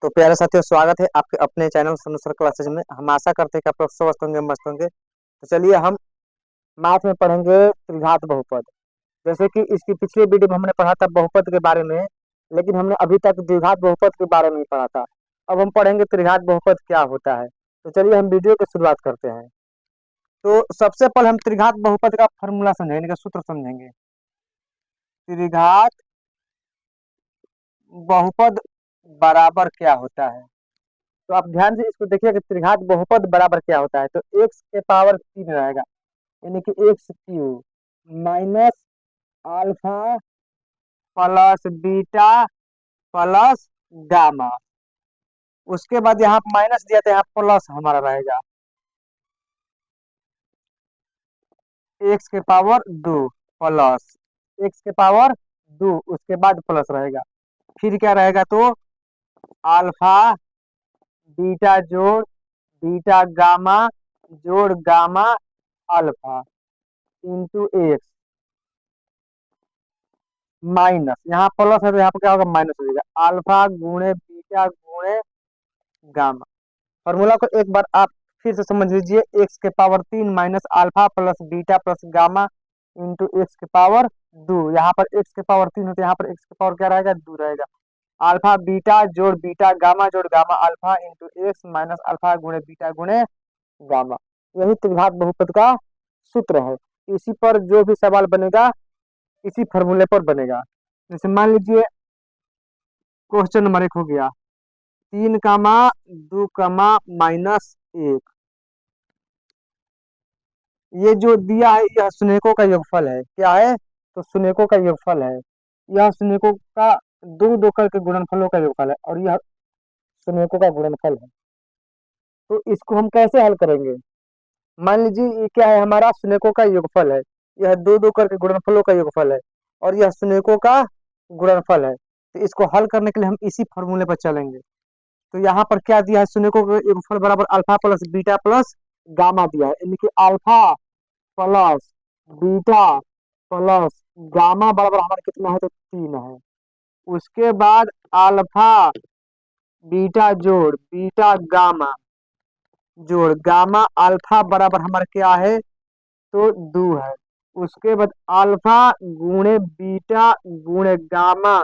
तो प्यारे साथियों, स्वागत है आपके अपने चैनल सनुसर क्लासेज में। हम आशा करते हैं कि आप लोग स्वस्थ होंगे, मस्त होंगे। तो चलिए हम मैथ में पढ़ेंगे त्रिघात बहुपद। जैसे कि इसकी पिछली वीडियो में हमने पढ़ा था बहुपद के बारे में, लेकिन हमने अभी तक द्विघात बहुपद के बारे में ही पढ़ा था। अब हम पढ़ेंगे त्रिघात बहुपद क्या होता है। तो चलिए हम वीडियो की शुरुआत करते हैं। तो सबसे पहले हम त्रिघात बहुपद का फॉर्मूला समझेंगे, इनका सूत्र समझेंगे। त्रिघात बहुपद बराबर क्या होता है। तो आप ध्यान से इसको देखिए कि त्रिघात बहुपद बराबर क्या होता है। तो एक्स के पावर 3 रहेगा, यानी कि x cube minus alpha plus beta plus gamma. उसके बाद यहाँ माइनस दिया था, यहाँ प्लस हमारा रहेगा एक्स के पावर 2 प्लस एक्स के पावर 2, उसके बाद प्लस रहेगा। फिर क्या रहेगा, तो अल्फा बीटा जोड़ बीटा गामा जोड़ gamma alpha into x minus, यहाँ प्लस है तो यहाँ पर क्या होगा, माइनस हो जाएगा। अल्फा गुणे बीटा गुणे गामा। फॉर्मूला को एक बार आप फिर से समझ लीजिए। एक्स के power 3 minus alpha plus beta plus gamma into x के पावर 2। यहाँ पर एक्स के पावर 3 होते, यहाँ पर एक्स के पावर क्या रहेगा, 2 रहेगा। अल्फा बीटा जोड़ gamma alpha into x minus alpha गुणे बीटा गुणे गामा। यही त्रिघात बहुपद का सूत्र है। इसी पर जो भी सवाल बनेगा इसी फॉर्मूले पर बनेगा। जैसे मान लीजिए क्वेश्चन नंबर 1 हो गया, 3, 2, -1। ये जो दिया है यह शून्यकों का योगफल है। क्या है, तो शून्यकों का योगफल है। यह शून्यकों का दो दो करके गुणनफलों का योगफल है, और यह शून्यकों का गुणनफल है। तो इसको हम कैसे हल करेंगे। मान लीजिए ये क्या है, हमारा शून्यकों का योगफल है। यह दो दो करके गुणनफलों का योगफल है, और यह शून्यकों का गुणनफल है। तो इसको हल करने के लिए हम इसी फॉर्मूले पर चलेंगे। तो यहाँ पर क्या दिया है, शून्यकों का योगफल बराबर alpha plus beta plus gamma दिया है, यानी कि alpha plus beta plus gamma बराबर हमारा कितना है, तो 3 है। उसके बाद अल्फा बीटा जोड़ बीटा गामा जोड़ गामा अल्फा बराबर हमारा क्या है, तो 2 है। उसके बाद अल्फा गुणे बीटा गुणे गामा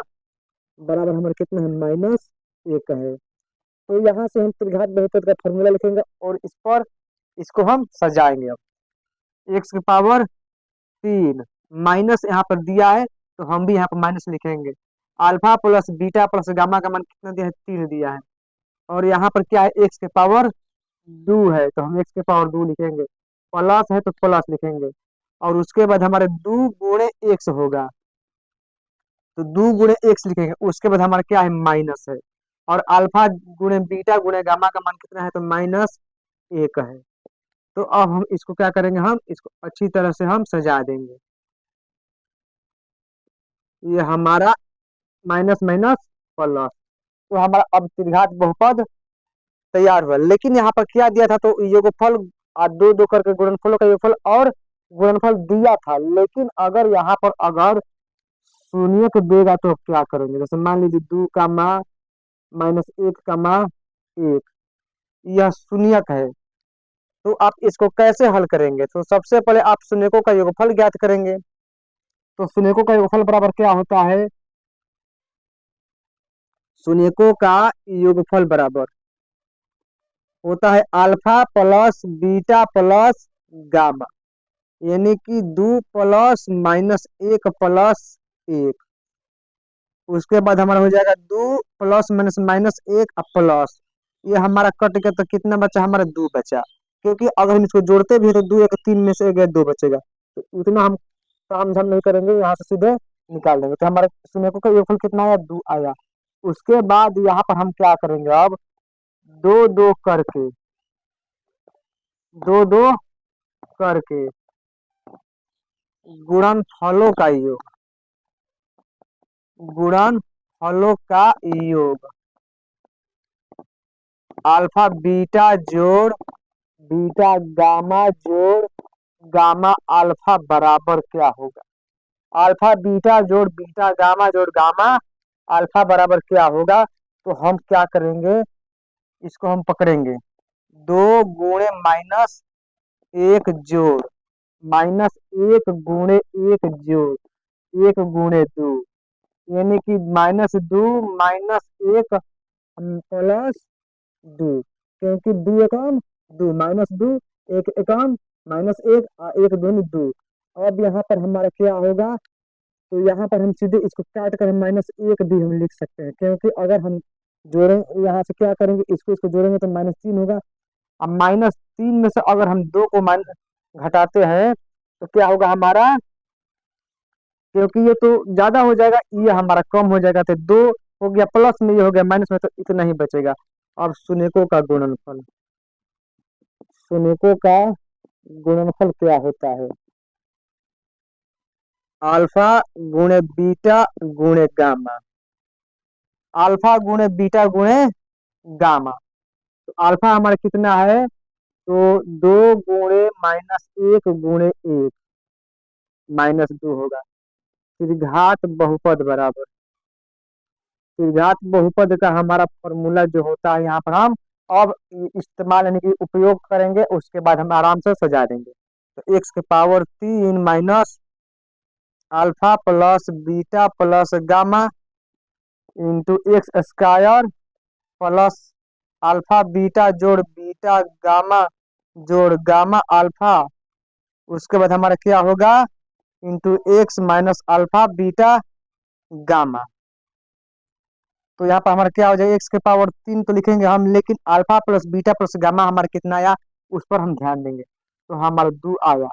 बराबर हमारा कितना है, -1 है। तो यहाँ से हम त्रिघात बहुपद का फॉर्मूला लिखेंगे, और इस पर इसको हम सजाएंगे। अब एक्स की पावर 3 माइनस यहाँ पर दिया है, तो हम भी यहाँ पर माइनस लिखेंगे। Alpha plus beta plus gamma का मान कितना दिया है, 3 दिया है। और यहाँ पर क्या है, एक्स के पावर 2 है, तो हम एक्स के पावर 2 लिखेंगे। प्लस है तो प्लस लिखेंगे। और उसके बाद हमारे 2 गुणे एक्स होगा, तो 2 गुणे एक्स लिखेंगे। उसके बाद हमारा क्या है, माइनस है। और अल्फा गुणे बीटा गुणे गामा का मान कितना है, तो -1 है। तो अब हम इसको क्या करेंगे, हम इसको अच्छी तरह से हम सजा देंगे। ये हमारा माइनस माइनस प्लस, तो हमारा अब त्रिघात बहुपद तैयार हुआ। लेकिन यहाँ पर क्या दिया था, तो योगफल दो दो करके गुणनफलों का योगफल और गुणनफल दिया था। लेकिन अगर यहाँ पर अगर शून्य को देगा तो क्या करेंगे। जैसे मान लीजिए 2 का माँ -1 का माँ 1, यह शून्यक है। तो आप इसको कैसे हल करेंगे, तो सबसे पहले आप शून्यकों का योगफल ज्ञात करेंगे। तो शून्यकों का योगफल बराबर क्या होता है, शून्यकों का योगफल बराबर होता है alpha plus beta plus gamma, यानी कि 2 प्लस -1 प्लस 1। उसके बाद हमारा हो जाएगा 2 प्लस माइनस -1 प्लस, ये हमारा कट गया तो कितना बचा, हमारा 2 बचा। क्योंकि अगर हम इसको जोड़ते भी है तो 2 1 3 में से 1 2 बचेगा। तो उतना हम काम झाम नहीं करेंगे, यहाँ से सीधे निकाल देंगे। तो हमारे शून्यकों का योगफल कितना आया, 2 आया। उसके बाद यहाँ पर हम क्या करेंगे, अब दो दो करके दो दो करके गुणनफलों का योग गुणनफलों का योग अल्फा बीटा जोड़ बीटा गामा जोड़ गामा अल्फा बराबर क्या होगा। अल्फा बीटा जोड़ बीटा गामा जोड़ गामा अल्फा बराबर क्या होगा, तो हम क्या करेंगे, इसको हम पकड़ेंगे। 2 गुणे -1 -1 गुणे 1 जोड़ 1 गुणे 2, यानी कि -2 -1 +2, क्योंकि 2 एकम 2 -2, 1 एकम -1, 1 दूनी 2। अब यहाँ पर हमारा क्या होगा, तो यहाँ पर हम सीधे इसको काट कर -1 भी हम लिख सकते हैं, क्योंकि अगर हम जोड़ें यहाँ से क्या करेंगे, इसको जोड़ेंगे तो -3 होगा। अब -3 में से अगर हम 2 को माइनस घटाते हैं तो क्या होगा हमारा, क्योंकि ये तो ज्यादा हो जाएगा, ये हमारा कम हो जाएगा, तो 2 हो गया प्लस में, ये हो गया माइनस में, तो इतना ही बचेगा। अब शून्यकों का गुणनफल, शून्यकों का गुणनफल क्या होता है, अल्फा गुणे बीटा गुणे गामा, अल्फा गुणे बीटा गुणे गामा। तो अल्फा हमारा कितना है, तो 2 गुणे -1 गुणे 1 -2 होगा। फिर घात बहुपद बराबर, फिर घात बहुपद का हमारा फॉर्मूला जो होता है यहाँ पर हम अब इस्तेमाल यानी कि उपयोग करेंगे, उसके बाद हम आराम से सजा देंगे। तो x⁻³ minus alpha plus beta plus gamma into x² plus alpha beta जोड़ बीटा गामा जोड़ गामा अल्फा, उसके बाद हमारा क्या होगा, into x minus alpha beta gamma. तो यहाँ पर हमारा क्या हो जाएगा, x⁻³ तो लिखेंगे हम, लेकिन alpha plus beta plus gamma हमारा कितना आया, उस पर हम ध्यान देंगे। तो हमारा 2 आया,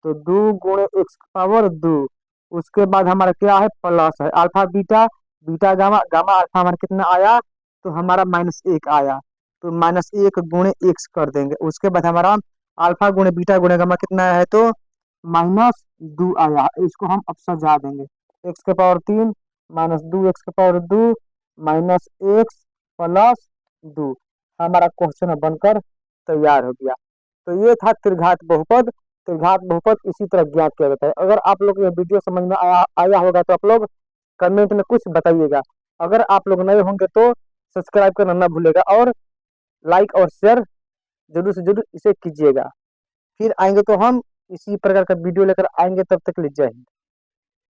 तो 2 गुणे x⁻², उसके बाद हमारा क्या है, प्लस है alpha beta beta gamma gamma alpha हमारा कितना आया, तो हमारा -1 आया, तो -1 गुणे x कर देंगे। उसके बाद हमारा अल्फा गुणे बीटा गुणे गामा कितना आया है, तो -2 आया, इसको हम अब सजा देंगे। x⁻³ -2 x⁻2 -x +2 हमारा क्वेश्चन बनकर तैयार हो गया। तो ये था त्रिघात बहुपद। त्रिघात बहुपद इसी तरह ज्ञात किया जाता है। अगर आप लोग ये वीडियो समझ में आया होगा तो आप लोग कमेंट में कुछ बताइएगा। अगर आप लोग नए होंगे तो सब्सक्राइब करना ना भूलेगा, और लाइक और शेयर जरूर से जरूर इसे कीजिएगा। फिर आएंगे तो हम इसी प्रकार का वीडियो लेकर आएंगे, तब तक के लिए जय हिंद।